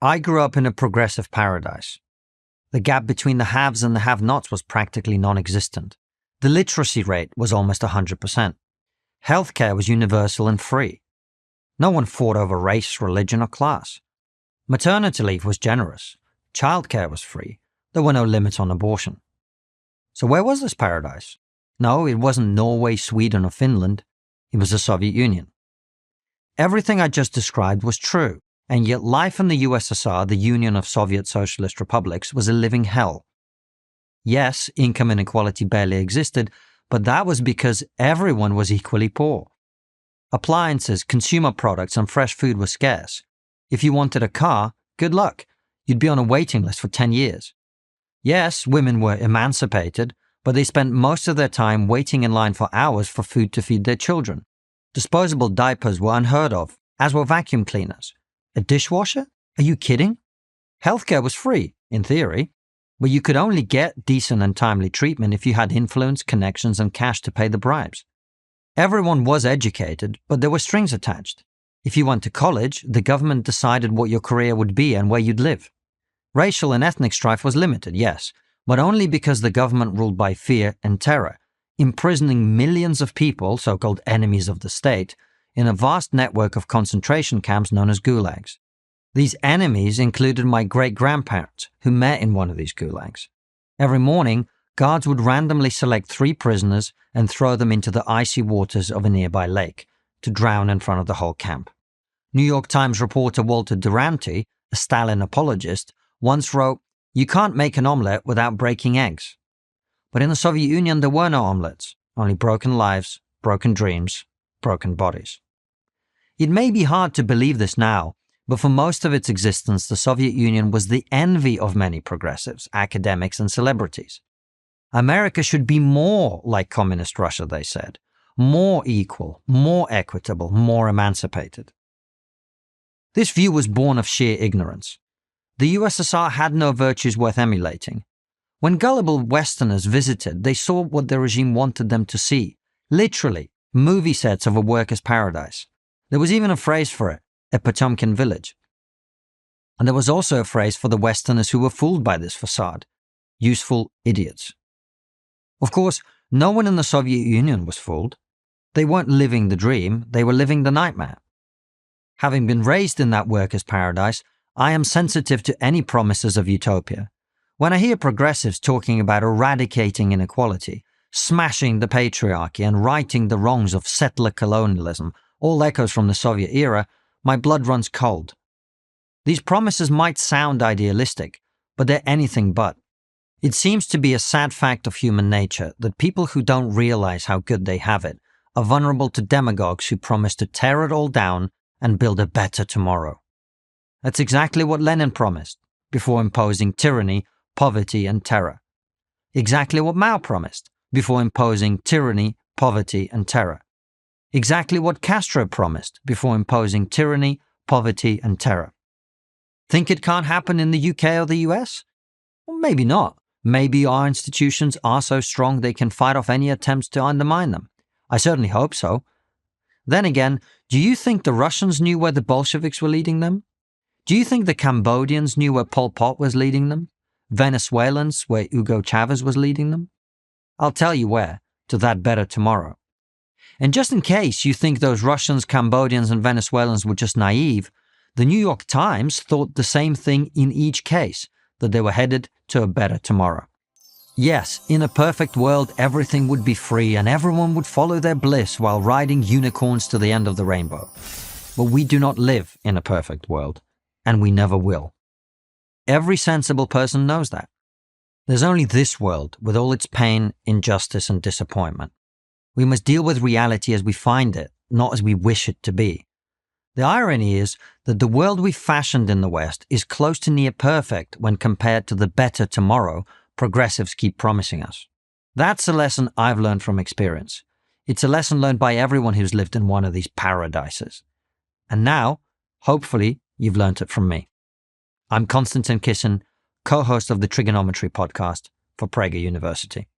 I grew up in a progressive paradise. The gap between the haves and the have-nots was practically non-existent. The literacy rate was almost 100%. Healthcare was universal and free. No one fought over race, religion, or class. Maternity leave was generous. Childcare was free. There were no limits on abortion. So where was this paradise? No, it wasn't Norway, Sweden, or Finland. It was the Soviet Union. Everything I just described was true, and yet life in the USSR, the Union of Soviet Socialist Republics, was a living hell. Yes, income inequality barely existed, but that was because everyone was equally poor. Appliances, consumer products, and fresh food were scarce. If you wanted a car, good luck. You'd be on a waiting list for 10 years. Yes, women were emancipated, but they spent most of their time waiting in line for hours for food to feed their children. Disposable diapers were unheard of, as were vacuum cleaners. A dishwasher? Are you kidding? Healthcare was free, in theory, but you could only get decent and timely treatment if you had influence, connections, and cash to pay the bribes. Everyone was educated, but there were strings attached. If you went to college, the government decided what your career would be and where you'd live. Racial and ethnic strife was limited, yes, but only because the government ruled by fear and terror, imprisoning millions of people, so-called enemies of the state, in a vast network of concentration camps known as gulags. These enemies included my great-grandparents, who met in one of these gulags. Every morning, guards would randomly select 3 prisoners and throw them into the icy waters of a nearby lake to drown in front of the whole camp. New York Times reporter Walter Duranty, a Stalin apologist, once wrote, "You can't make an omelette without breaking eggs." But in the Soviet Union, there were no omelettes, only broken lives, broken dreams, broken bodies. It may be hard to believe this now, but for most of its existence, the Soviet Union was the envy of many progressives, academics, and celebrities. America should be more like communist Russia, they said, more equal, more equitable, more emancipated. This view was born of sheer ignorance. The USSR had no virtues worth emulating. When gullible Westerners visited, they saw what the regime wanted them to see, literally, movie sets of a worker's paradise. There was even a phrase for it, a Potemkin village. And there was also a phrase for the Westerners who were fooled by this facade, useful idiots. Of course, no one in the Soviet Union was fooled. They weren't living the dream, they were living the nightmare. Having been raised in that worker's paradise, I am sensitive to any promises of utopia. When I hear progressives talking about eradicating inequality, smashing the patriarchy, and righting the wrongs of settler colonialism, all echoes from the Soviet era, my blood runs cold. These promises might sound idealistic, but they're anything but. It seems to be a sad fact of human nature that people who don't realize how good they have it are vulnerable to demagogues who promise to tear it all down and build a better tomorrow. That's exactly what Lenin promised, before imposing tyranny, poverty, and terror. Exactly what Mao promised, before imposing tyranny, poverty, and terror. Exactly what Castro promised, before imposing tyranny, poverty, and terror. Think it can't happen in the UK or the US? Well, maybe not. Maybe our institutions are so strong they can fight off any attempts to undermine them. I certainly hope so. Then again, do you think the Russians knew where the Bolsheviks were leading them? Do you think the Cambodians knew where Pol Pot was leading them? Venezuelans where Hugo Chavez was leading them? I'll tell you where, to that better tomorrow. And just in case you think those Russians, Cambodians, and Venezuelans were just naive, the New York Times thought the same thing in each case, that they were headed to a better tomorrow. Yes, in a perfect world, everything would be free and everyone would follow their bliss while riding unicorns to the end of the rainbow. But we do not live in a perfect world, and we never will. Every sensible person knows that. There's only this world with all its pain, injustice, and disappointment. We must deal with reality as we find it, not as we wish it to be. The irony is that the world we fashioned in the West is close to near perfect when compared to the better tomorrow progressives keep promising us. That's a lesson I've learned from experience. It's a lesson learned by everyone who's lived in one of these paradises. And now, hopefully, you've learned it from me. I'm Konstantin Kisin, co-host of the Trigonometry podcast for Prager University.